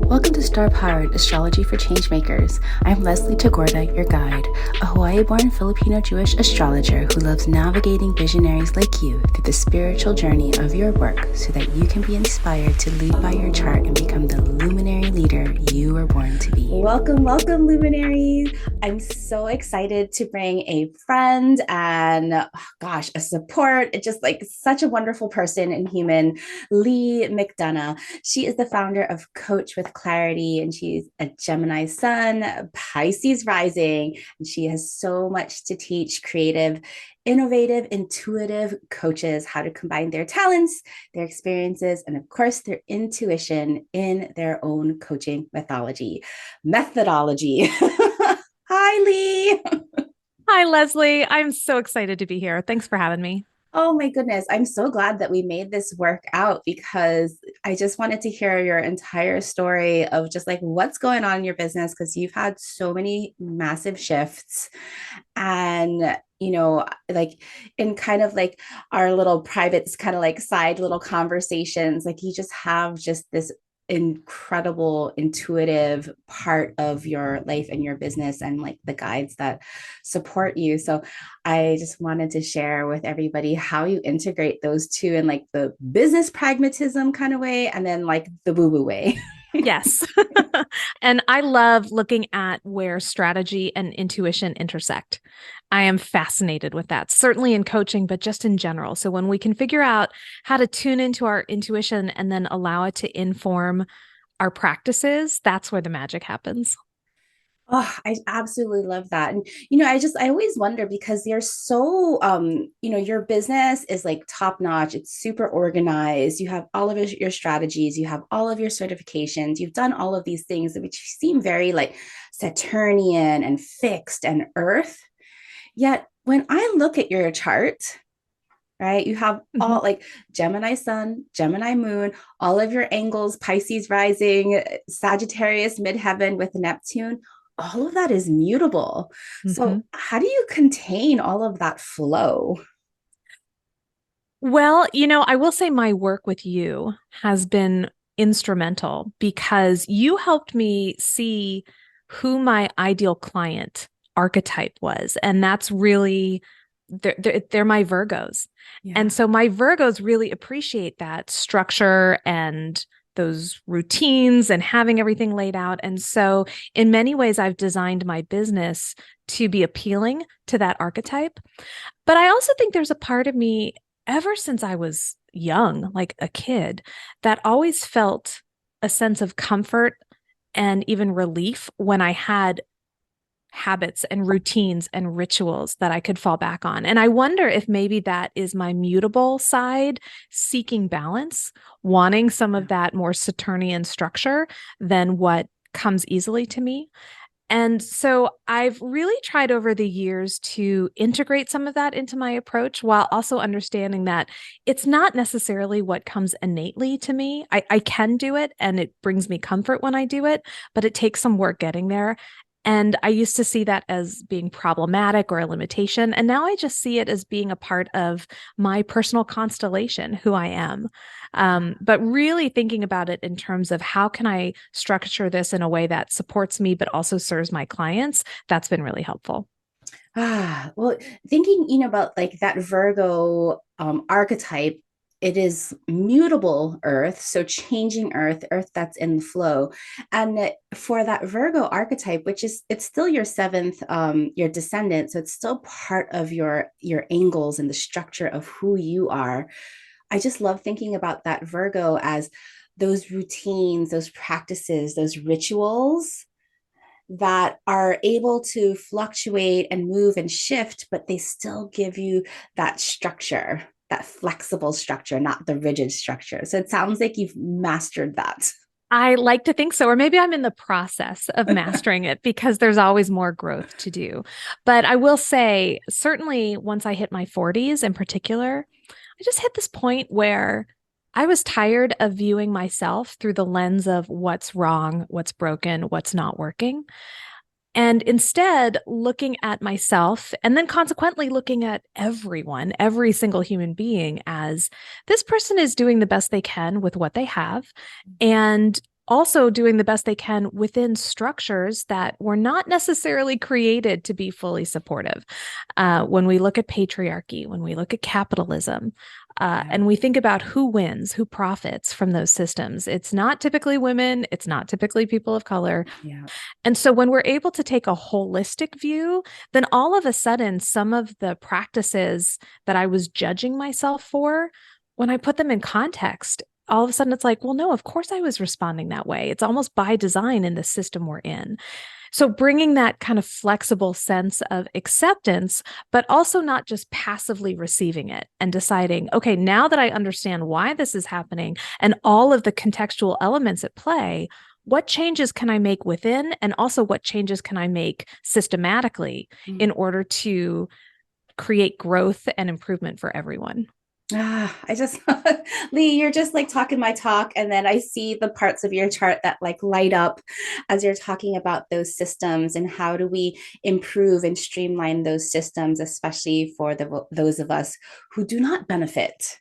Welcome to Star-Powered Astrology for Changemakers. I'm Leslie Tagorda, your guide, a Hawaii-born Filipino-Jewish astrologer who loves navigating visionaries like you through the spiritual journey of your work so that you can be inspired to lead by your chart and become the luminary leader you were born to be. Welcome, luminaries. I'm so excited to bring a friend and, a support. It's just like such a wonderful person and human, Chaix McDonough. She is the founder of Coach with Clarity, and she's a Gemini Sun, Pisces Rising, and she has so much to teach creative, innovative, intuitive coaches how to combine their talents, their experiences, and of course, their intuition in their own coaching methodology. Hi, Lee. Hi, Leslie. I'm so excited to be here. Thanks for having me. Oh my goodness. I'm so glad that we made this work out because I just wanted to hear your entire story of just like what's going on in your business because you've had so many massive shifts. And, like in kind of like our little private, kind of like side little conversations, like you just have just this incredible intuitive part of your life and your business and like the guides that support you. So I just wanted to share with everybody how you integrate those two in like the business pragmatism kind of way and then like the boo boo way. Yes. And I love looking at where strategy and intuition intersect. I am fascinated with that, certainly in coaching, but just in general. So when we can figure out how to tune into our intuition and then allow it to inform our practices, that's where the magic happens. Oh, I absolutely love that. And I always wonder because you're so your business is like top notch. It's super organized. You have all of your strategies, you have all of your certifications, you've done all of these things which seem very like Saturnian and fixed and earth. Yet when I look at your chart, right, you have Mhm. all like Gemini Sun, Gemini Moon, all of your angles, Pisces rising, Sagittarius midheaven with Neptune, all of that is mutable. Mhm. So, how do you contain all of that flow? Well, I will say my work with you has been instrumental because you helped me see who my ideal client archetype was. And that's really, they're my Virgos. Yeah. And so my Virgos really appreciate that structure and those routines and having everything laid out. And so, in many ways, I've designed my business to be appealing to that archetype. But I also think there's a part of me ever since I was young, like a kid, that always felt a sense of comfort and even relief when I had habits and routines and rituals that I could fall back on. And I wonder if maybe that is my mutable side, seeking balance, wanting some of that more Saturnian structure than what comes easily to me. And so I've really tried over the years to integrate some of that into my approach while also understanding that it's not necessarily what comes innately to me. I can do it and it brings me comfort when I do it, but it takes some work getting there. And I used to see that as being problematic or a limitation. And now I just see it as being a part of my personal constellation, who I am. But really thinking about it in terms of how can I structure this in a way that supports me, but also serves my clients, that's been really helpful. Well, thinking, about like that Virgo archetype, it is mutable Earth, so changing Earth that's in the flow. And for that Virgo archetype, which is it's still your seventh, your descendant, so it's still part of your angles and the structure of who you are. I just love thinking about that Virgo as those routines, those practices, those rituals that are able to fluctuate and move and shift, but they still give you that structure, that flexible structure, not the rigid structure. So it sounds like you've mastered that. I like to think so, or maybe I'm in the process of mastering it because there's always more growth to do. But I will say, certainly once I hit my 40s in particular, I just hit this point where I was tired of viewing myself through the lens of what's wrong, what's broken, what's not working. And instead, looking at myself and then consequently looking at everyone, every single human being as this person is doing the best they can with what they have. And also doing the best they can within structures that were not necessarily created to be fully supportive. When we look at patriarchy, when we look at capitalism, Yeah. and we think about who wins, who profits from those systems, it's not typically women, it's not typically people of color. Yeah. And so when we're able to take a holistic view, then all of a sudden, some of the practices that I was judging myself for, when I put them in context, all of a sudden it's like, well, no, of course I was responding that way. It's almost by design in the system we're in. So bringing that kind of flexible sense of acceptance, but also not just passively receiving it and deciding, okay, now that I understand why this is happening and all of the contextual elements at play, what changes can I make within? And also, what changes can I make systematically in order to create growth and improvement for everyone? I just, Lee, you're just like talking my talk. And then I see the parts of your chart that like light up as you're talking about those systems and how do we improve and streamline those systems, especially for those of us who do not benefit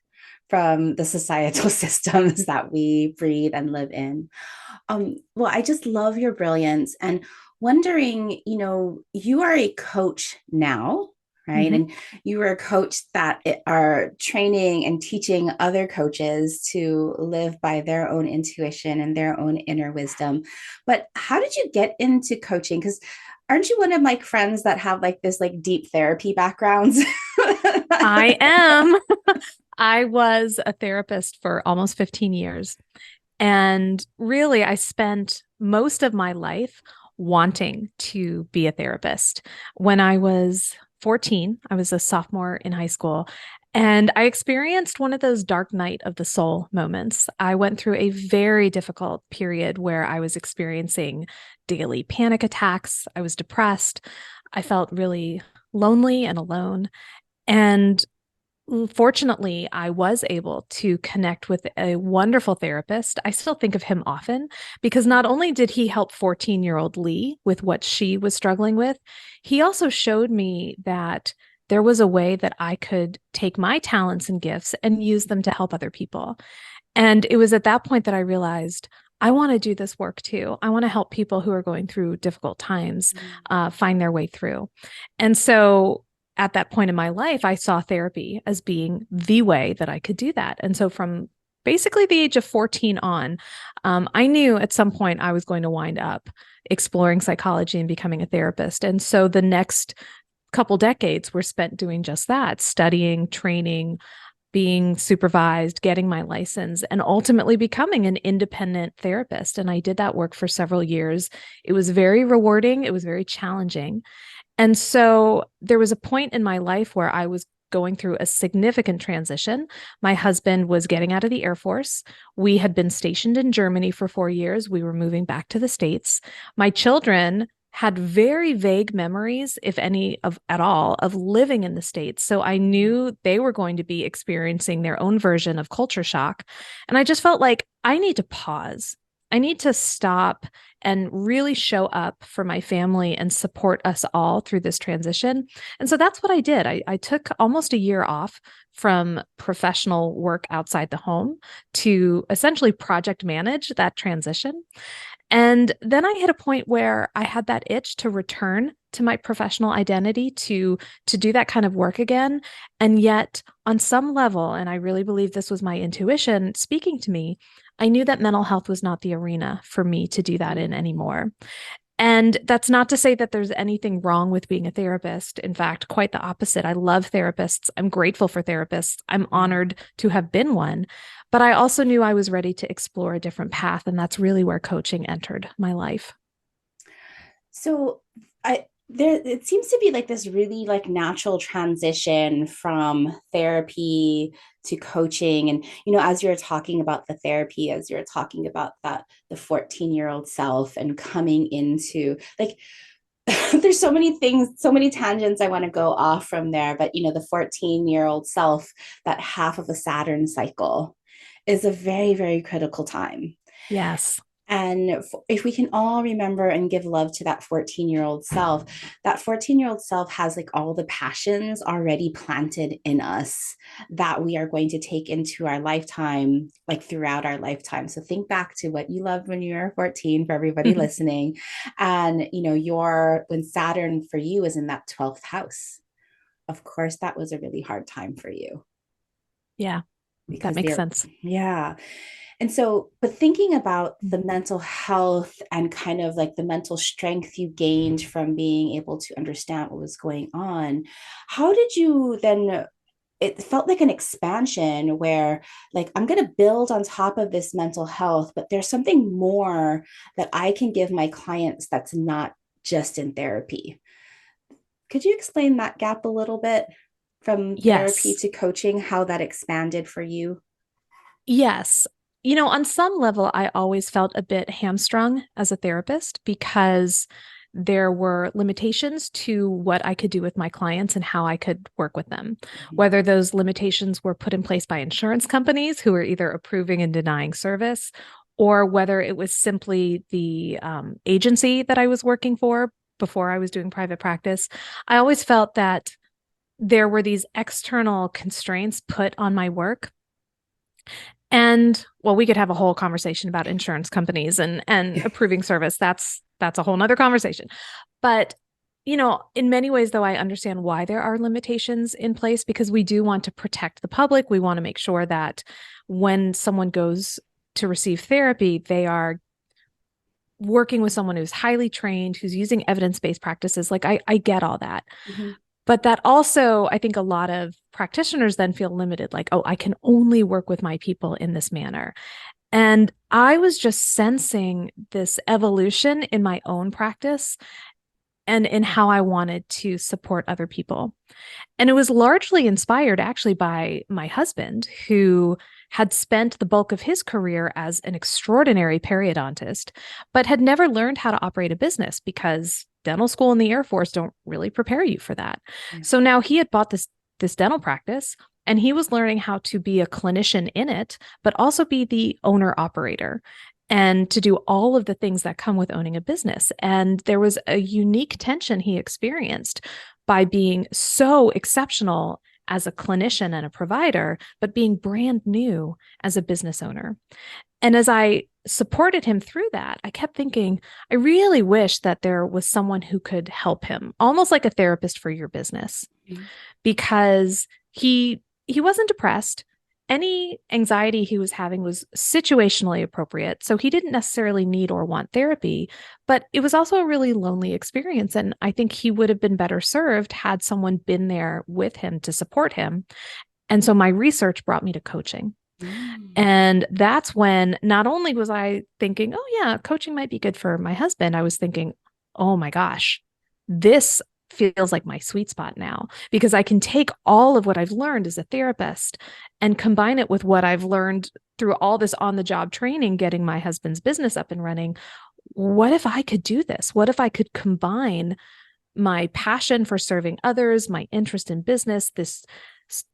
from the societal systems that we breathe and live in. Well, I just love your brilliance and wondering, you are a coach now, right? Mm-hmm. And you are a coach that are training and teaching other coaches to live by their own intuition and their own inner wisdom. But how did you get into coaching? Because aren't you one of my friends that have like this like deep therapy backgrounds? I am. I was a therapist for almost 15 years. And really, I spent most of my life wanting to be a therapist. When I was 14, I was a sophomore in high school, and I experienced one of those dark night of the soul moments. I went through a very difficult period where I was experiencing daily panic attacks. I was depressed. I felt really lonely and alone. And fortunately, I was able to connect with a wonderful therapist. I still think of him often because not only did he help 14-year-old Lee with what she was struggling with, he also showed me that there was a way that I could take my talents and gifts and use them to help other people. And it was at that point that I realized I want to do this work too. I want to help people who are going through difficult times find their way through. And so at that point in my life, I saw therapy as being the way that I could do that. And so from basically the age of 14 on, I knew at some point I was going to wind up exploring psychology and becoming a therapist. And so the next couple decades were spent doing just that, studying, training, being supervised, getting my license, and ultimately becoming an independent therapist. And I did that work for several years. It was very rewarding. It was very challenging. And so there was a point in my life where I was going through a significant transition. My husband was getting out of the Air Force. We had been stationed in Germany for 4 years. We were moving back to the States. My children had very vague memories, if any of at all, of living in the States. So I knew they were going to be experiencing their own version of culture shock. And I just felt like I need to pause. I need to stop and really show up for my family and support us all through this transition. And so that's what I did. I took almost a year off from professional work outside the home to essentially project manage that transition. And then I hit a point where I had that itch to return to my professional identity to do that kind of work again. And yet on some level, and I really believe this was my intuition speaking to me, I knew that mental health was not the arena for me to do that in anymore. And that's not to say that there's anything wrong with being a therapist. In fact, quite the opposite. I love therapists. I'm grateful for therapists. I'm honored to have been one. But I also knew I was ready to explore a different path. And that's really where coaching entered my life. So there it seems to be like this really like natural transition from therapy to coaching. And as you're talking about the therapy, as you're talking about that the 14-year-old self and coming into like there's so many things, so many tangents I want to go off from there. But the 14-year-old self, that half of a Saturn cycle is a very, very critical time. Yes. And if we can all remember and give love to that 14-year-old self, that 14-year-old self has like all the passions already planted in us that we are going to take into our lifetime, like throughout our lifetime. So think back to what you loved when you were 14 for everybody listening. And, when Saturn for you is in that 12th house, of course, that was a really hard time for you Yeah, that because makes they're, sense. yeah. And so, but thinking about the mental health and kind of like the mental strength you gained from being able to understand what was going on, how did you then? It felt like an expansion where, like, I'm going to build on top of this mental health, but there's something more that I can give my clients that's not just in therapy. Could you explain that gap a little bit from therapy Yes. to coaching, how that expanded for you? Yes. On some level, I always felt a bit hamstrung as a therapist because there were limitations to what I could do with my clients and how I could work with them. Mhm. Whether those limitations were put in place by insurance companies who were either approving and denying service, or whether it was simply the agency that I was working for before I was doing private practice, I always felt that there were these external constraints put on my work. And well, we could have a whole conversation about insurance companies and approving service. That's a whole nother conversation. But in many ways, though, I understand why there are limitations in place because we do want to protect the public. We want to make sure that when someone goes to receive therapy, they are working with someone who's highly trained, who's using evidence-based practices. Like I get all that. Mhm. But that also, I think a lot of practitioners then feel limited, like, oh, I can only work with my people in this manner. And I was just sensing this evolution in my own practice and in how I wanted to support other people. And it was largely inspired actually by my husband, who had spent the bulk of his career as an extraordinary periodontist, but had never learned how to operate a business because dental school and the Air Force don't really prepare you for that. Yeah. So now he had bought this dental practice and he was learning how to be a clinician in it, but also be the owner operator and to do all of the things that come with owning a business. And there was a unique tension he experienced by being so exceptional as a clinician and a provider, but being brand new as a business owner. And as I supported him through that, I kept thinking, I really wish that there was someone who could help him, almost like a therapist for your business, Mhm. because he wasn't depressed. Any anxiety he was having was situationally appropriate. So he didn't necessarily need or want therapy, but it was also a really lonely experience. And I think he would have been better served had someone been there with him to support him. And so my research brought me to coaching. Mm. And that's when not only was I thinking, oh, yeah, coaching might be good for my husband, I was thinking, oh my gosh, this feels like my sweet spot now because I can take all of what I've learned as a therapist and combine it with what I've learned through all this on the job training, getting my husband's business up and running. What if I could do this? What if I could combine my passion for serving others, my interest in business, this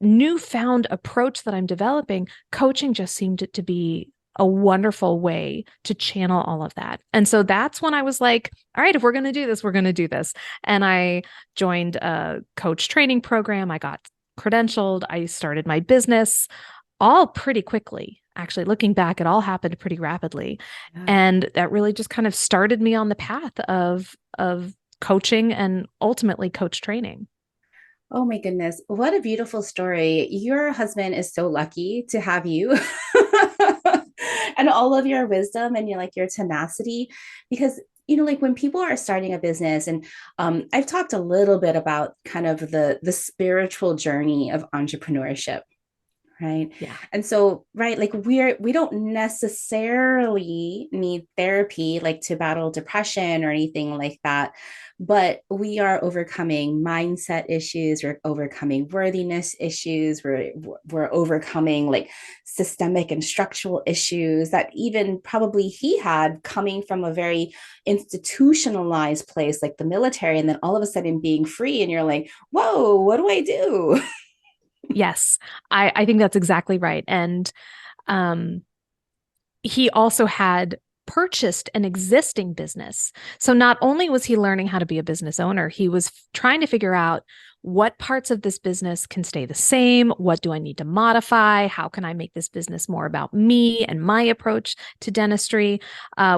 newfound approach that I'm developing? Coaching just seemed to be a wonderful way to channel all of that. And so that's when I was like, all right, if we're going to do this, we're going to do this. And I joined a coach training program. I got credentialed. I started my business all pretty quickly. Actually, looking back, it all happened pretty rapidly. Yeah. And that really just kind of started me on the path of coaching and ultimately coach training. Oh my goodness. What a beautiful story. Your husband is so lucky to have you and all of your wisdom and your tenacity because like when people are starting a business and I've talked a little bit about kind of the spiritual journey of entrepreneurship, right? Yeah. And so, right, like we don't necessarily need therapy like to battle depression or anything like that, but we are overcoming mindset issues, we're overcoming worthiness issues, we're overcoming like systemic and structural issues that even probably he had coming from a very institutionalized place like the military, and then all of a sudden being free and you're like, whoa, what do I do? Yes. I think that's exactly right. And um he also had purchased an existing business. So not only was he learning how to be a business owner, he was trying to figure out what parts of this business can stay the same? What do I need to modify? How can I make this business more about me and my approach to dentistry,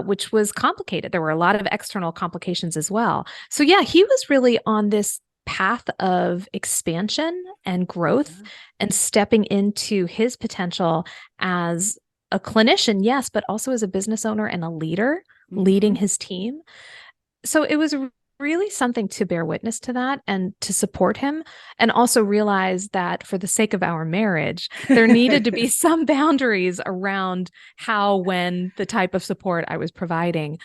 which was complicated. There were a lot of external complications as well. So yeah, he was really on this path of expansion and growth and stepping into his potential as a clinician, yes, but also as a business owner and a leader, leading his team. So it was really something to bear witness to that and to support him, and also realize that for the sake of our marriage, there needed to be some boundaries around how, when, the type of support I was providing.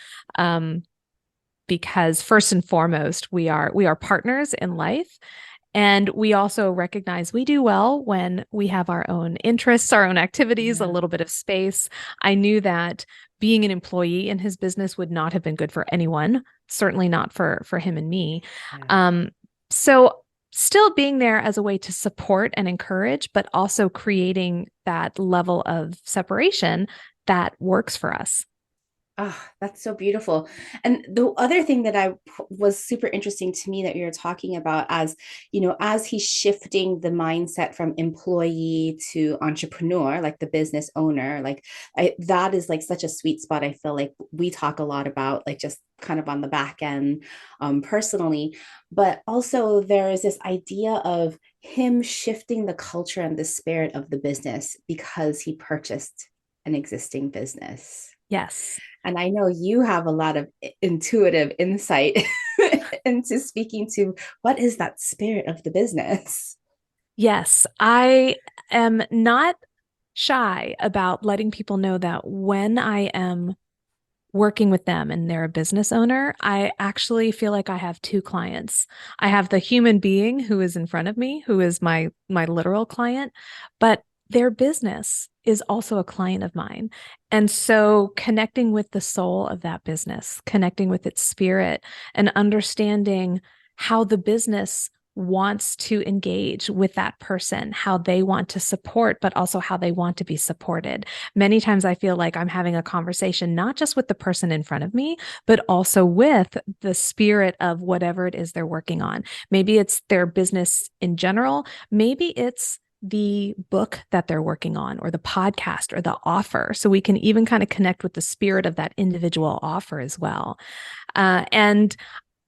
Because first and foremost, we are partners in life. And we also recognize we do well when we have our own interests, our own activities, a little bit of space. I knew that being an employee in his business would not have been good for anyone, certainly not for him and me. So still being there as a way to support and encourage, but also creating that level of separation that works for us. Oh, that's so beautiful. And the other thing that was super interesting to me that you're talking about, as you know, as he's shifting the mindset from employee to entrepreneur, like the business owner, like that is like such a sweet spot. I feel like we talk a lot about, like, just kind of on the back end, personally, but also there is this idea of him shifting the culture and the spirit of the business because he purchased an existing business. Yes. And I know you have a lot of intuitive insight into speaking to what is that spirit of the business. Yes, I am not shy about letting people know that when I am working with them and they're a business owner, I actually feel like I have two clients. I have the human being who is in front of me, who is my literal client, but their business is also a client of mine. And so connecting with the soul of that business, connecting with its spirit, and understanding how the business wants to engage with that person, how they want to support, but also how they want to be supported. Many times I feel like I'm having a conversation, not just with the person in front of me, but also with the spirit of whatever it is they're working on. Maybe it's their business in general. Maybe it's the book that they're working on, or the podcast, or the offer. So we can even kind of connect with the spirit of that individual offer as well. And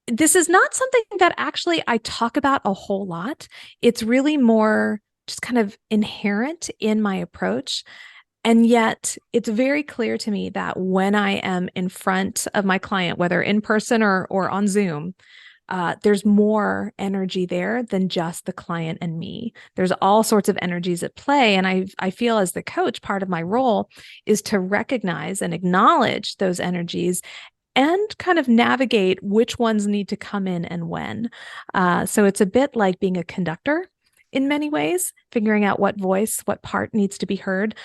this is not something that actually I talk about a whole lot. It's really more just kind of inherent in my approach. And yet it's very clear to me that when I am in front of my client, whether in person or on Zoom, there's more energy there than just the client and me. There's all sorts of energies at play. And I feel, as the coach, part of my role is to recognize and acknowledge those energies and kind of navigate which ones need to come in and when. So it's a bit like being a conductor in many ways, figuring out what voice, what part needs to be heard.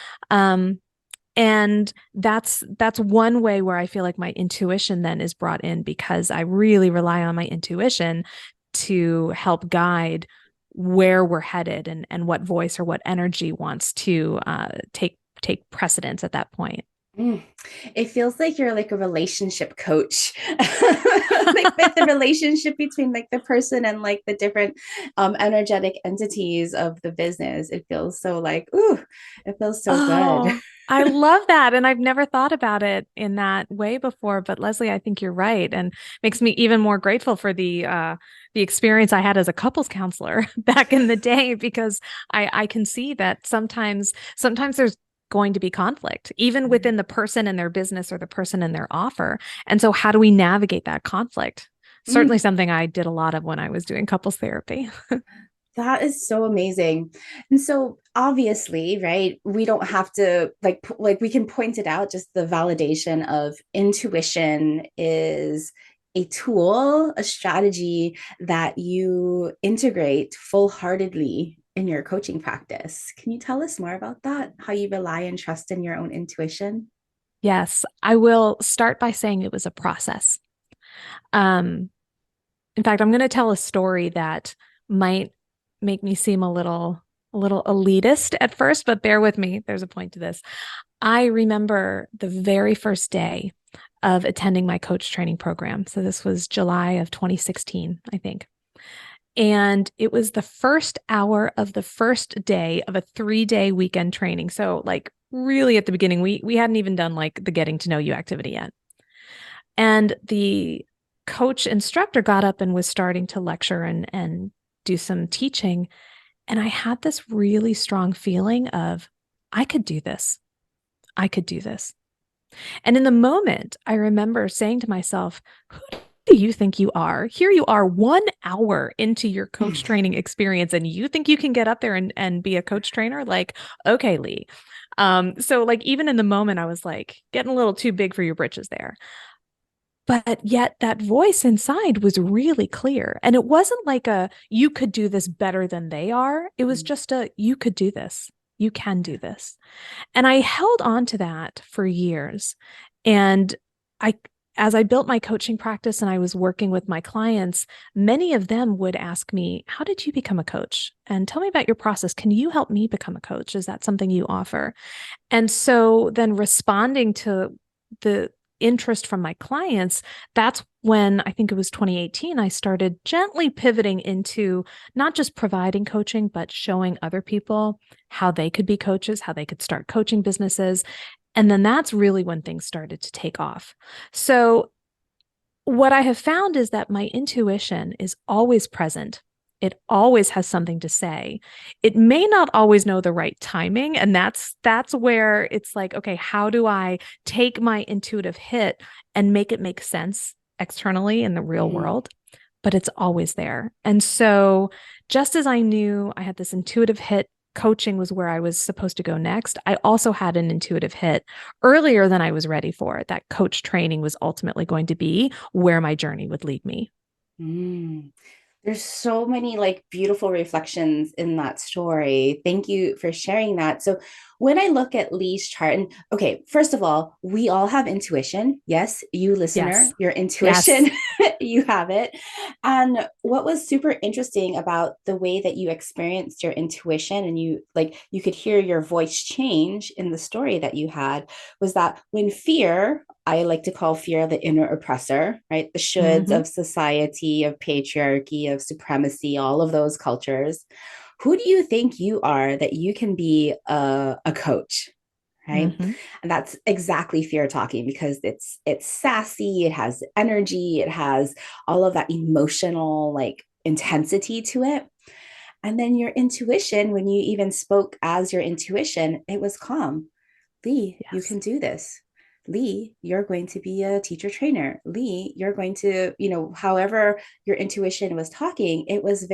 And that's one way where I feel like my intuition then is brought in, because I really rely on my intuition to help guide where we're headed and what voice or what energy wants to take precedence at that point. It feels like you're like a relationship coach, like the relationship between like the person and like the different energetic entities of the business. It feels so like, ooh, it feels so good. I love that. And I've never thought about it in that way before. But Leslie, I think you're right. And makes me even more grateful for the experience I had as a couples counselor back in the day, because I can see that sometimes there's going to be conflict, even within the person and their business, or the person and their offer. And so how do we navigate that conflict? Certainly something I did a lot of when I was doing couples therapy. That is so amazing. And so obviously, right, we don't have to like we can point it out, just the validation of intuition is a tool, a strategy that you integrate full-heartedly in your coaching practice. Can you tell us more about that? How you rely and trust in your own intuition? Yes, I will start by saying it was a process. Um, in fact, I'm going to tell a story that might make me seem a little elitist at first, but bear with me. There's a point to this. I remember the very first day of attending my coach training program. So this was July of 2016, I think. And it was the first hour of the first day of a 3-day weekend training. So like really at the beginning, we hadn't even done like the getting to know you activity yet. And the coach instructor got up and was starting to lecture and do some teaching. And I had this really strong feeling of, I could do this. I could do this. And in the moment, I remember saying to myself, who do you think you are? Here you are 1 hour into your coach training experience, and you think you can get up there and be a coach trainer? Like, okay, Lee. So like even in the moment, I was like getting a little too big for your britches there. But yet that voice inside was really clear. And it wasn't like you could do this better than they are. It was just you could do this. You can do this. And I held on to that for years. And as I built my coaching practice and I was working with my clients, many of them would ask me, how did you become a coach? And tell me about your process. Can you help me become a coach? Is that something you offer? And so then responding to the interest from my clients, that's when I think it was 2018, I started gently pivoting into not just providing coaching, but showing other people how they could be coaches, how they could start coaching businesses. And then that's really when things started to take off. So what I have found is that my intuition is always present. It always has something to say. It may not always know the right timing. And that's where it's like, okay, how do I take my intuitive hit and make it make sense externally in the real world? But it's always there. And so just as I knew I had this intuitive hit, coaching was where I was supposed to go next, I also had an intuitive hit earlier than I was ready for. That coach training was ultimately going to be where my journey would lead me. There's so many like beautiful reflections in that story. Thank you for sharing that. So when I look at Lee's chart, and okay, first of all, we all have intuition. Yes, you listener, Yes. your intuition, Yes. you have it. And what was super interesting about the way that you experienced your intuition and you could hear your voice change in the story that you had was that when fear, I like to call fear the inner oppressor, right? The shoulds of society, of patriarchy, of supremacy, all of those cultures. Who do you think you are that you can be a coach? Right. And that's exactly fear talking because it's sassy, it has energy, it has all of that emotional like intensity to it. And then your intuition, when you even spoke as your intuition, it was calm. Lee, you can do this. Lee, you're going to be a teacher trainer. Lee, you're going to, however your intuition was talking, it was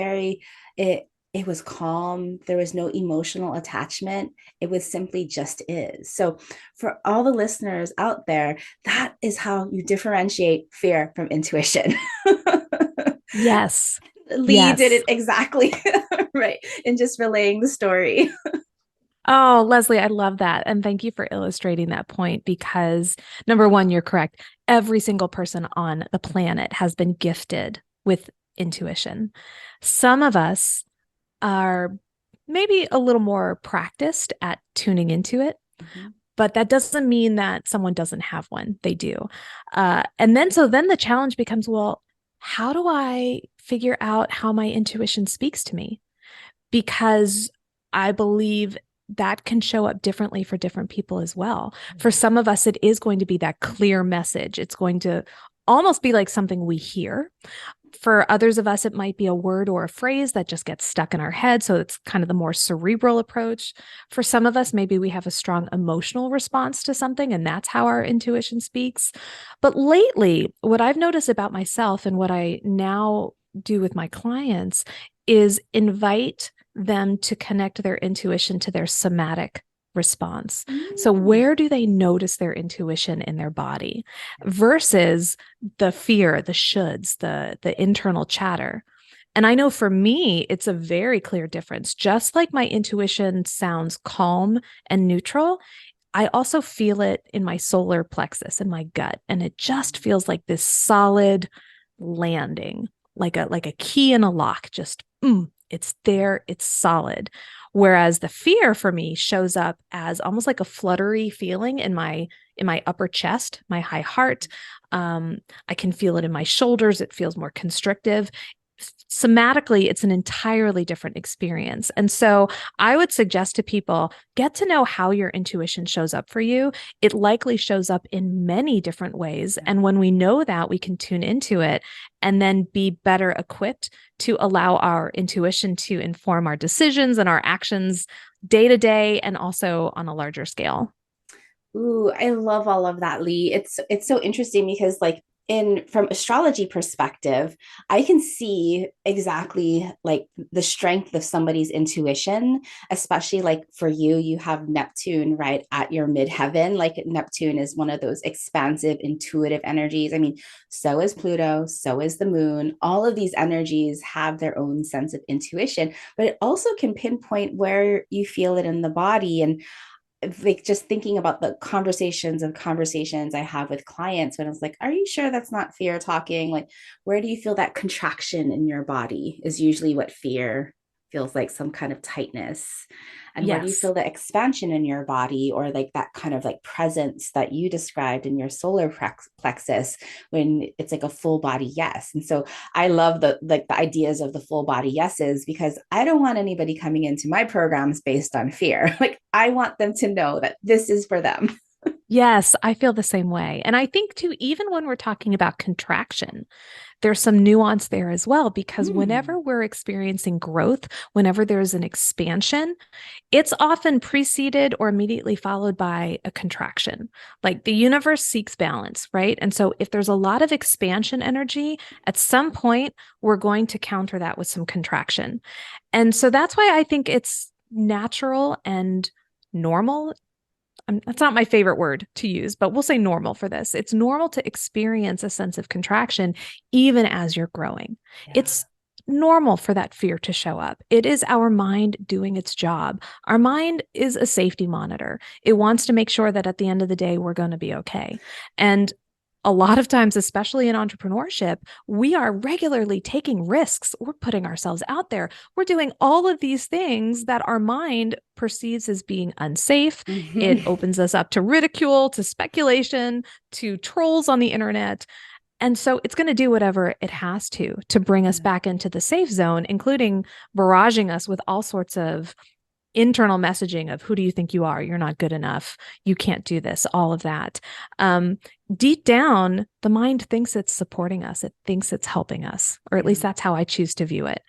it was calm. There was no emotional attachment. It was simply just is. So for all the listeners out there, that is how you differentiate fear from intuition. Yes. Lee did it exactly right in just relaying the story. Oh, Leslie, I love that. And thank you for illustrating that point because number one, you're correct. Every single person on the planet has been gifted with intuition. Some of us are maybe a little more practiced at tuning into it, but that doesn't mean that someone doesn't have one. They do. And then the challenge becomes, well, how do I figure out how my intuition speaks to me? Because I believe that can show up differently for different people as well. For some of us, it is going to be that clear message. It's going to almost be like something we hear. For others of us, it might be a word or a phrase that just gets stuck in our head. So it's kind of the more cerebral approach. For some of us, maybe we have a strong emotional response to something, and that's how our intuition speaks. But lately, what I've noticed about myself and what I now do with my clients is invite them to connect their intuition to their somatic response. So where do they notice their intuition in their body versus the fear, the shoulds, the internal chatter? And I know for me, it's a very clear difference. Just like my intuition sounds calm and neutral, I also feel it in my solar plexus, in my gut. And it just feels like this solid landing, like a key in a lock, just it's there, it's solid. Whereas the fear for me shows up as almost like a fluttery feeling in my in my upper chest, my high heart. I can feel it in my shoulders. It feels more constrictive. Somatically, it's an entirely different experience. And so I would suggest to people, get to know how your intuition shows up for you. It likely shows up in many different ways. And when we know that, we can tune into it and then be better equipped to allow our intuition to inform our decisions and our actions day to day and also on a larger scale. Ooh, I love all of that, Lee. It's so interesting because like in from astrology perspective, I can see exactly like the strength of somebody's intuition, especially like for you, you have Neptune right at your midheaven. Like Neptune is one of those expansive, intuitive energies. I mean, so is Pluto, so is the moon. All of these energies have their own sense of intuition, but it also can pinpoint where you feel it in the body. And like just thinking about the conversations I have with clients when it's like, are you sure that's not fear talking? Like, where do you feel that contraction in your body is usually what fear feels like, some kind of tightness. And where do you Yes. feel the expansion in your body or like that kind of like presence that you described in your solar plexus when it's like a full body yes. And so I love the ideas of the full body yeses because I don't want anybody coming into my programs based on fear. Like I want them to know that this is for them. Yes, I feel the same way. And I think too, even when we're talking about contraction, there's some nuance there as well, because Hmm. whenever we're experiencing growth, whenever there's an expansion, it's often preceded or immediately followed by a contraction. Like the universe seeks balance, right? And so if there's a lot of expansion energy, at some point, we're going to counter that with some contraction. And so that's why I think it's natural and normal. That's not my favorite word to use, but we'll say normal for this. It's normal to experience a sense of contraction even as you're growing. Yeah. It's normal for that fear to show up. It is our mind doing its job. Our mind is a safety monitor. It wants to make sure that at the end of the day, we're going to be okay. And a lot of times, especially in entrepreneurship, we are regularly taking risks. We're putting ourselves out there. We're doing all of these things that our mind perceives as being unsafe. It Hmm. opens us up to ridicule, to speculation, to trolls on the internet. And so it's going to do whatever it has to bring us Yeah. back into the safe zone, including barraging us with all sorts of internal messaging of who do you think you are? You're not good enough. You can't do this, all of that. Um, Deep down, the mind thinks it's supporting us. It thinks it's helping us, or at Yeah. least that's how I choose to view it.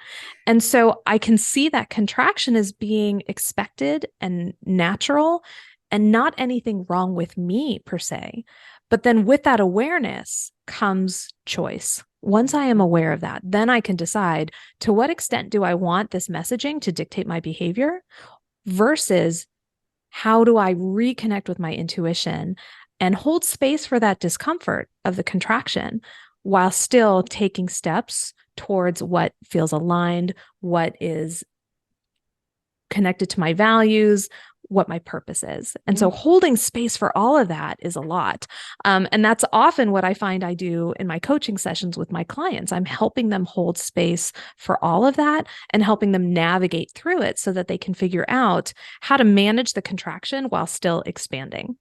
And so I can see that contraction as being expected and natural and not anything wrong with me per se. But then with that awareness comes choice. Once I am aware of that, then I can decide to what extent do I want this messaging to dictate my behavior versus how do I reconnect with my intuition and hold space for that discomfort of the contraction while still taking steps towards what feels aligned, what is connected to my values, what my purpose is. And so holding space for all of that is a lot. And that's often what I find I do in my coaching sessions with my clients. I'm helping them hold space for all of that and helping them navigate through it so that they can figure out how to manage the contraction while still expanding.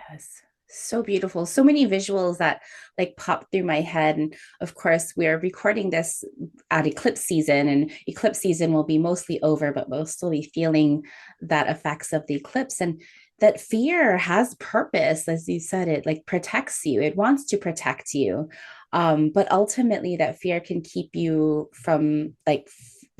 Yes. So beautiful. So many visuals that like pop through my head. And of course, we're recording this at eclipse season, and eclipse season will be mostly over, but we'll still be feeling that effects of the eclipse. And that fear has purpose, as you said, it like protects you, it wants to protect you. But ultimately, that fear can keep you from like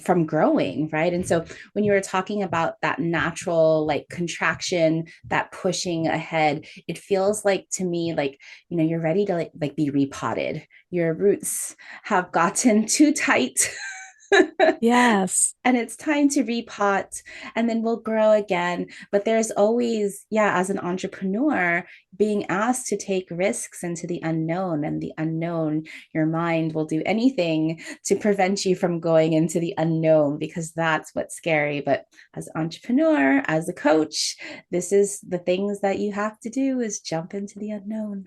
from growing, right? And so when you were talking about that natural like contraction, that pushing ahead, it feels like to me like, you know, you're ready to like be repotted. Your roots have gotten too tight. Yes. And it's time to repot and then we'll grow again. But there's always, yeah, as an entrepreneur, being asked to take risks into the unknown, and the unknown, your mind will do anything to prevent you from going into the unknown because that's what's scary. But as an entrepreneur, as a coach, this is the things that you have to do is jump into the unknown.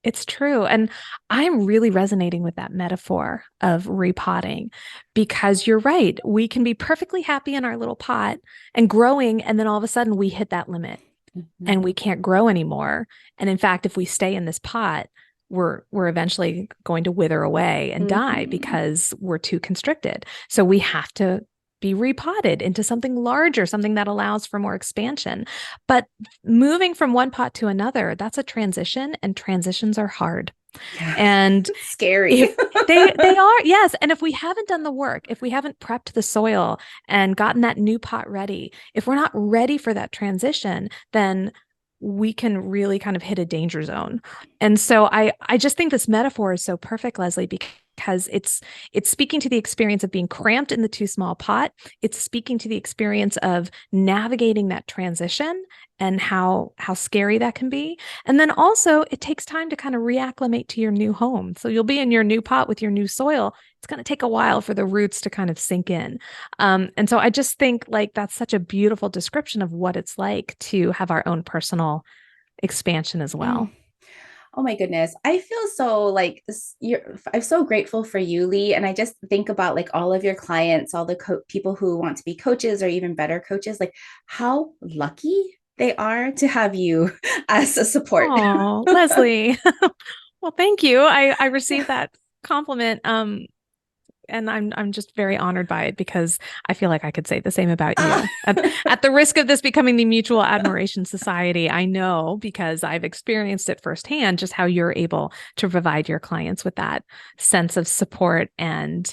It's true. And I'm really resonating with that metaphor of repotting because you're right. We can be perfectly happy in our little pot and growing, and then all of a sudden we hit that limit. Mhm. and we can't grow anymore. And in fact, if we stay in this pot, we're eventually going to wither away and die Mhm. because we're too constricted. So we have to be repotted into something larger, something that allows for more expansion. But moving from one pot to another, that's a transition, and transitions are hard. Yeah. And It's scary. if they are, yes. And if we haven't done the work, if we haven't prepped the soil and gotten that new pot ready, if we're not ready for that transition, then we can really kind of hit a danger zone. And so I just think this metaphor is so perfect, Leslie, because it's speaking to the experience of being cramped in the too small pot. It's speaking to the experience of navigating that transition and how scary that can be. And then also it takes time to kind of reacclimate to your new home. So you'll be in your new pot with your new soil. It's going to take a while for the roots to kind of sink in. And so I just think like that's such a beautiful description of what it's like to have our own personal expansion as Mm. well. Oh my goodness. I feel so like I'm so grateful for you, Lee. And I just think about like all of your clients, all the people who want to be coaches or even better coaches, like how lucky they are to have you as a support. Oh, Leslie. Well, thank you. I received that compliment. And I'm just very honored by it because I feel like I could say the same about Ah. you. At the risk of this becoming the Mutual Admiration Society, I know because I've experienced it firsthand just how you're able to provide your clients with that sense of support and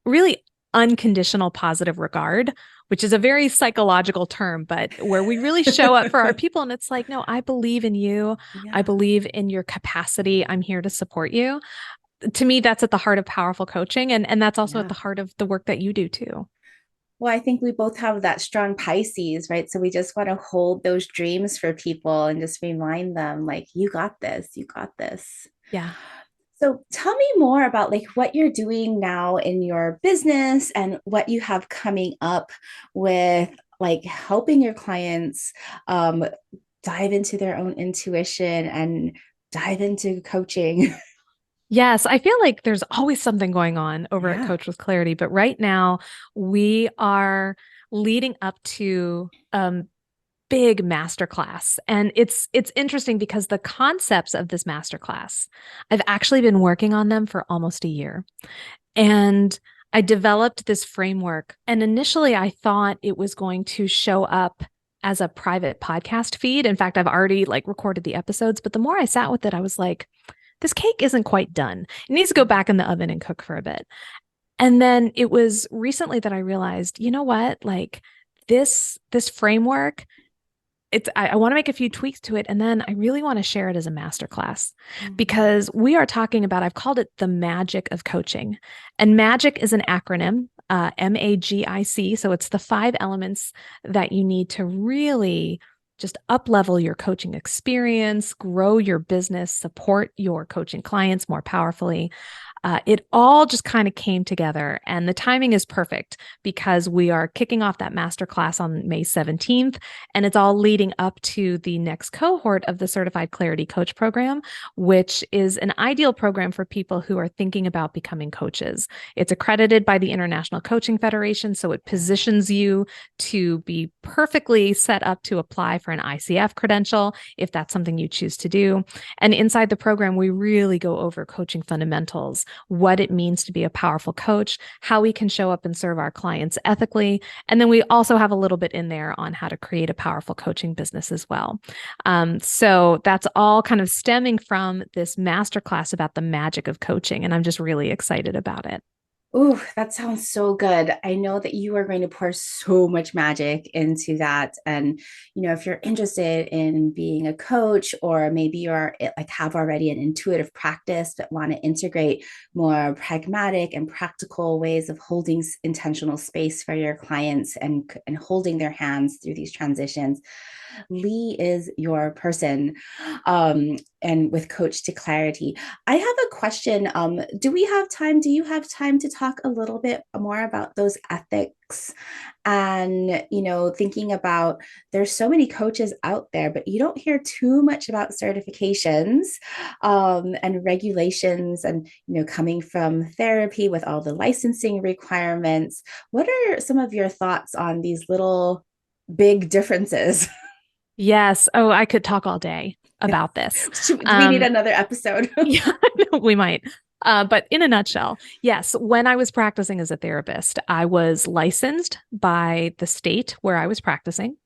really unconditional positive regard, which is a very psychological term, but where we really show up for our people. And it's like, no, I believe in you. I Yeah. believe in your capacity. I'm here to support you. To me, that's at the heart of powerful coaching. And that's also at Yeah. the heart of the work that you do too. Well, I think we both have that strong Pisces, right? So we just want to hold those dreams for people and just remind them, like, you got this, you got this. Yeah. So tell me more about like what you're doing now in your business and what you have coming up with like helping your clients um, dive into their own intuition and dive into coaching. Yes, I feel like there's always something going on over at Yeah. Coach with Clarity, but right now we are leading up to big masterclass. And it's interesting because the concepts of this masterclass, I've actually been working on them for almost a year. And I developed this framework. And initially I thought it was going to show up as a private podcast feed. In fact, I've already like recorded the episodes, but the more I sat with it, I was like, this cake isn't quite done. It needs to go back in the oven and cook for a bit. And then it was recently that I realized, you know what? Like this framework, I want to make a few tweaks to it, and then I really want to share it as a masterclass Mhm. because we are talking about, I've called it the magic of coaching. And magic is an acronym, MAGIC. So it's the 5 elements that you need to really just up level your coaching experience, grow your business, support your coaching clients more powerfully. It all just kind of came together, and the timing is perfect because we are kicking off that masterclass on May 17th, and it's all leading up to the next cohort of the Certified Clarity Coach program, which is an ideal program for people who are thinking about becoming coaches. It's accredited by the International Coaching Federation, so it positions you to be perfectly set up to apply for an ICF credential if that's something you choose to do. And inside the program, we really go over coaching fundamentals, what it means to be a powerful coach, how we can show up and serve our clients ethically. And then we also have a little bit in there on how to create a powerful coaching business as well. So that's all kind of stemming from this masterclass about the magic of coaching. And I'm just really excited about it. Ooh, that sounds so good. I know that you are going to pour so much magic into that. And, if you're interested in being a coach, or maybe you're like have already an intuitive practice but want to integrate more pragmatic and practical ways of holding intentional space for your clients and holding their hands through these transitions, Lee is your person. And with Coach to Clarity. I have a question. Do we have time? Do you have time to talk a little bit more about those ethics? And, thinking about there's so many coaches out there, but you don't hear too much about certifications and regulations and, coming from therapy with all the licensing requirements. What are some of your thoughts on these little big differences? Yes. Oh, I could talk all day about this. Do we need another episode? Yeah, we might. But in a nutshell, yes, when I was practicing as a therapist, I was licensed by the state where I was practicing.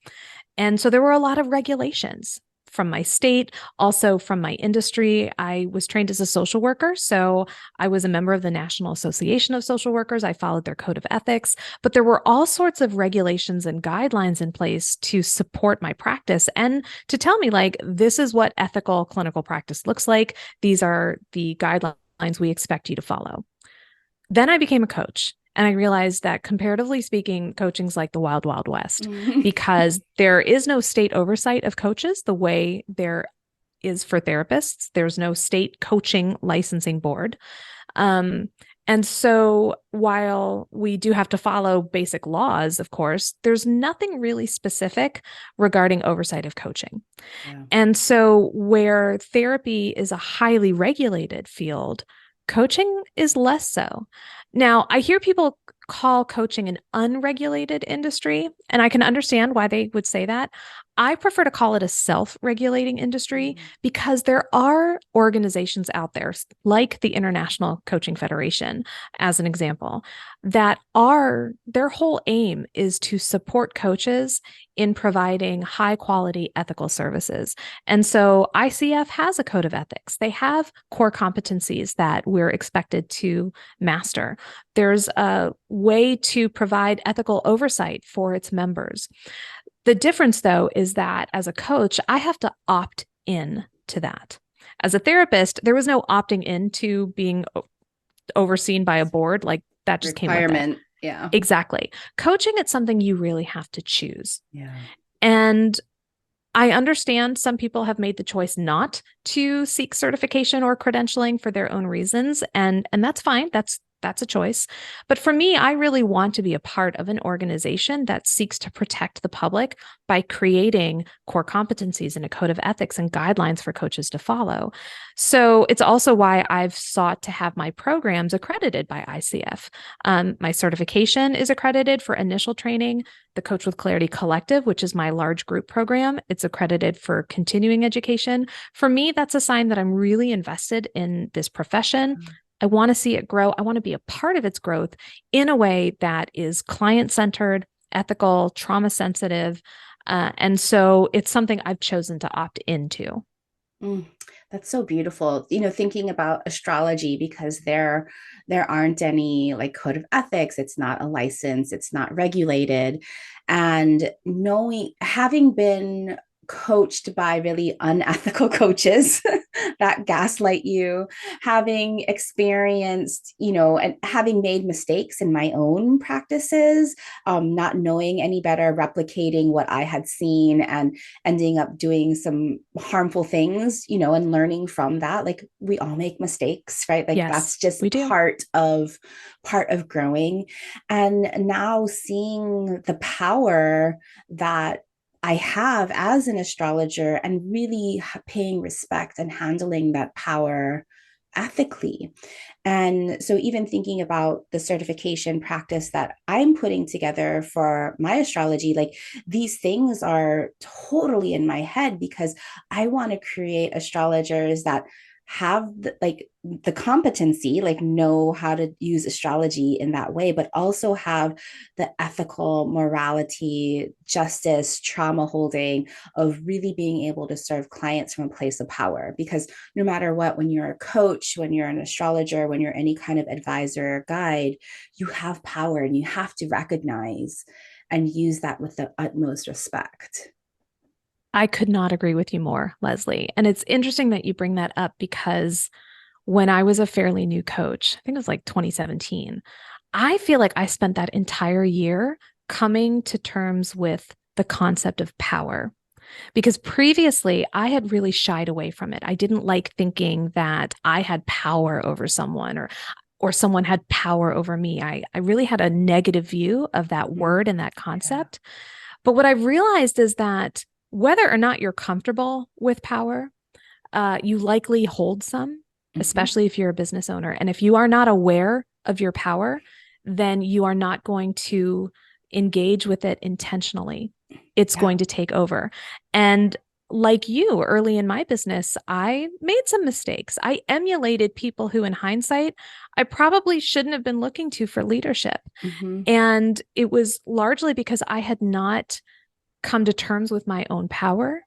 And so there were a lot of regulations from my state, also from my industry. I was trained as a social worker. So I was a member of the National Association of Social Workers. I followed their code of ethics, but there were all sorts of regulations and guidelines in place to support my practice and to tell me, like, this is what ethical clinical practice looks like. These are the guidelines we expect you to follow. Then I became a coach. And I realized that comparatively speaking, coaching's like the wild, wild west because there is no state oversight of coaches the way there is for therapists. There's no state coaching licensing board. And so while we do have to follow basic laws, of course, there's nothing really specific regarding oversight of coaching. Yeah. And so where therapy is a highly regulated field, coaching is less so. Now, I hear people call coaching an unregulated industry, and I can understand why they would say that. I prefer to call it a self-regulating industry because there are organizations out there, like the International Coaching Federation, as an example, that their whole aim is to support coaches in providing high quality ethical services. And so ICF has a code of ethics. They have core competencies that we're expected to master. There's a way to provide ethical oversight for its members. The difference, though, is that as a coach, I have to opt in to that. As a therapist, there was no opting into being overseen by a board. Like, that just came with it. Yeah, exactly. Coaching, it's something you really have to choose. Yeah. And I understand some people have made the choice not to seek certification or credentialing for their own reasons, and that's fine. That's a choice. But for me, I really want to be a part of an organization that seeks to protect the public by creating core competencies and a code of ethics and guidelines for coaches to follow. So it's also why I've sought to have my programs accredited by ICF. My certification is accredited for initial training. The Coach with Clarity Collective, which is my large group program, it's accredited for continuing education. For me, that's a sign that I'm really invested in this profession. I want to see it grow. I want to be a part of its growth in a way that is client-centered, ethical, trauma-sensitive. And so it's something I've chosen to opt into. That's so beautiful. Thinking about astrology, because there aren't any like code of ethics. It's not a license. It's not regulated. And having been coached by really unethical coaches that gaslight you, having experienced, and having made mistakes in my own practices, not knowing any better, replicating what I had seen and ending up doing some harmful things, and learning from that. Like, we all make mistakes, right? Like, yes, that's just part of growing. And now seeing the power that I have as an astrologer and really paying respect and handling that power ethically. And so even thinking about the certification practice that I'm putting together for my astrology, like, these things are totally in my head because I want to create astrologers that have the competency, like know how to use astrology in that way, but also have the ethical morality, justice, trauma holding of really being able to serve clients from a place of power. Because no matter what, when you're a coach, when you're an astrologer, when you're any kind of advisor or guide, you have power and you have to recognize and use that with the utmost respect. I could not agree with you more, Leslie. And it's interesting that you bring that up because when I was a fairly new coach, I think it was like 2017, I feel like I spent that entire year coming to terms with the concept of power. Because previously I had really shied away from it. I didn't like thinking that I had power over someone or someone had power over me. I really had a negative view of that word and that concept. Yeah. But what I've realized is that whether or not you're comfortable with power, you likely hold some, especially if you're a business owner. And if you are not aware of your power, then you are not going to engage with it intentionally. it's Yeah. going to take over. And like you, early in my business, I made some mistakes. I emulated people who, in hindsight, I probably shouldn't have been looking to for leadership. Mm-hmm. And it was largely because I had not come to terms with my own power.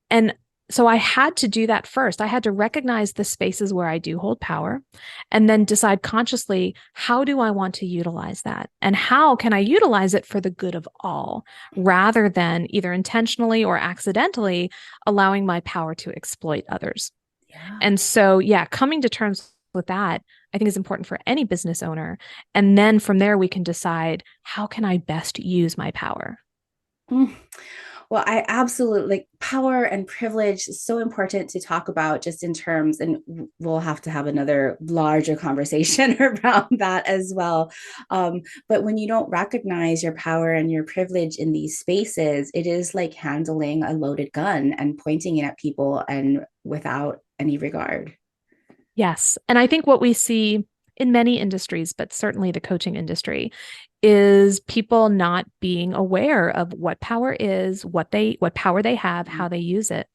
And so I had to do that first. I had to recognize the spaces where I do hold power and then decide consciously, how do I want to utilize that? And how can I utilize it for the good of all, rather than either intentionally or accidentally allowing my power to exploit others? Yeah. And so, yeah, coming to terms with that, I think is important for any business owner. And then from there, we can decide, how can I best use my power? Mm. Well, I absolutely like power and privilege is so important to talk about just in terms, and we'll have to have another larger conversation around that as well. But when you don't recognize your power and your privilege in these spaces, it is like handling a loaded gun and pointing it at people and without any regard. Yes. And I think what we see in many industries, but certainly the coaching industry, is people not being aware of what power is, what power they have, how they use it.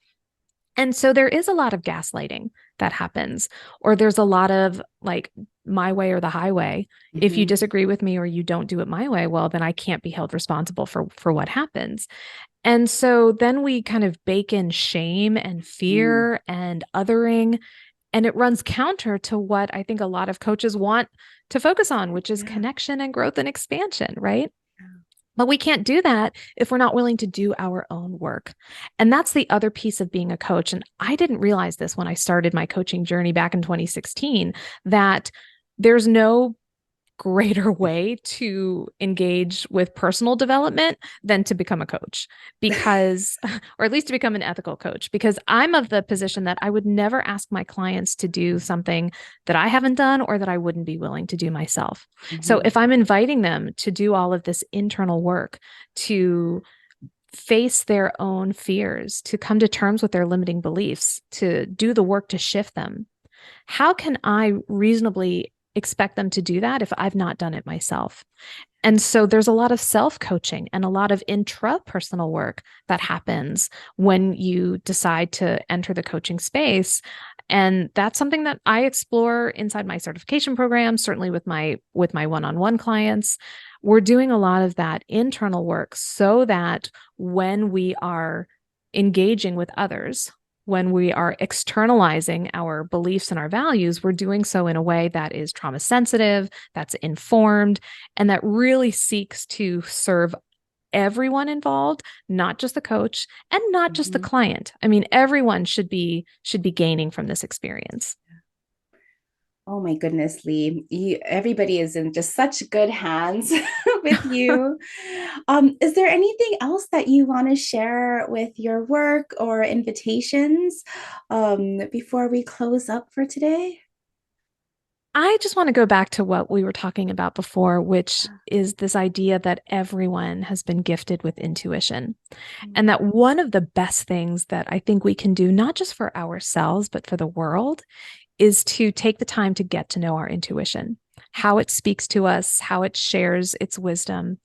And so there is a lot of gaslighting that happens, or there's a lot of like my way or the highway. If you Mm-hmm. disagree with me or you don't do it my way, well, then I can't be held responsible for what happens. And so then we kind of bake in shame and Mm. fear and othering, and it runs counter to what I think a lot of coaches want to focus on, which is Yeah. connection and growth and expansion, right? But we can't do that if we're not willing to do our own work. And that's the other piece of being a coach. And I didn't realize this when I started my coaching journey back in 2016, that there's no greater way to engage with personal development than to become a coach, because, or at least to become an ethical coach, because I'm of the position that I would never ask my clients to do something that I haven't done or that I wouldn't be willing to do myself. So Mm-hmm. if I'm inviting them to do all of this internal work, to face their own fears, to come to terms with their limiting beliefs, to do the work to shift them, how can I reasonably expect them to do that if I've not done it myself? And so there's a lot of self coaching and a lot of intrapersonal work that happens when you decide to enter the coaching space. And that's something that I explore inside my certification program, certainly with my one-on-one clients. We're doing a lot of that internal work so that when we are engaging with others, when we are externalizing our beliefs and our values, we're doing so in a way that is trauma sensitive, that's informed, and that really seeks to serve everyone involved, not just the coach and not just the Mm-hmm. client. I mean, everyone should be gaining from this experience. Oh my goodness, Lee. Everybody is in just such good hands with you. Is there anything else that you want to share with your work or invitations before we close up for today? I just want to go back to what we were talking about before, which is this idea that everyone has been gifted with intuition. And that one of the best things that I think we can do, not just for ourselves, but for the world, is to take the time to get to know our intuition, how it speaks to us, how it shares its wisdom,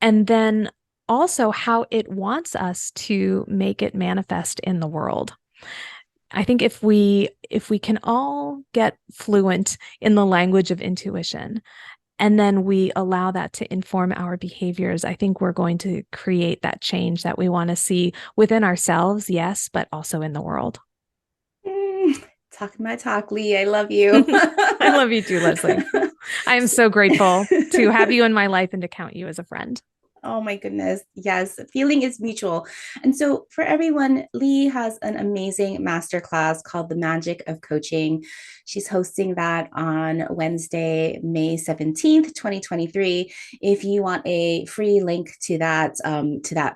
and then also how it wants us to make it manifest in the world. I think if we can all get fluent in the language of intuition, and then we allow that to inform our behaviors, I think we're going to create that change that we want to see within ourselves, yes, but also in the world. Talking my talk, Lee. I love you. I love you too, Leslie. I am so grateful to have you in my life and to count you as a friend. Oh my goodness. Yes, feeling is mutual. And so for everyone, Lee has an amazing masterclass called The Magic of Coaching. She's hosting that on Wednesday, May 17th, 2023. If you want a free link to that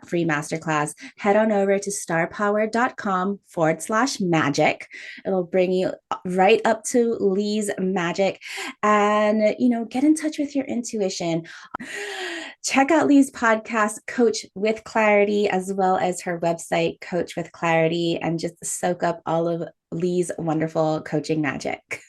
free masterclass, head on over to starpower.com/magic. It'll bring you right up to Lee's magic and, get in touch with your intuition. Check out Lee's podcast, Coach with Clarity, as well as her website, Coach with Clarity, and just soak up all of Lee's wonderful coaching magic.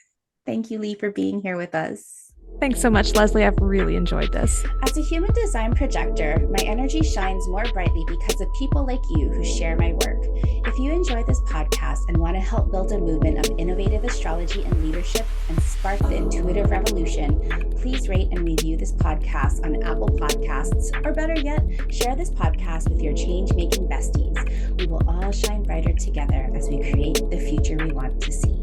Thank you, Lee, for being here with us. Thanks so much, Leslie. I've really enjoyed this. As a human design projector, my energy shines more brightly because of people like you who share my work. If you enjoy this podcast and want to help build a movement of innovative astrology and leadership and spark the intuitive revolution, please rate and review this podcast on Apple Podcasts, or better yet, share this podcast with your change-making besties. We will all shine brighter together as we create the future we want to see.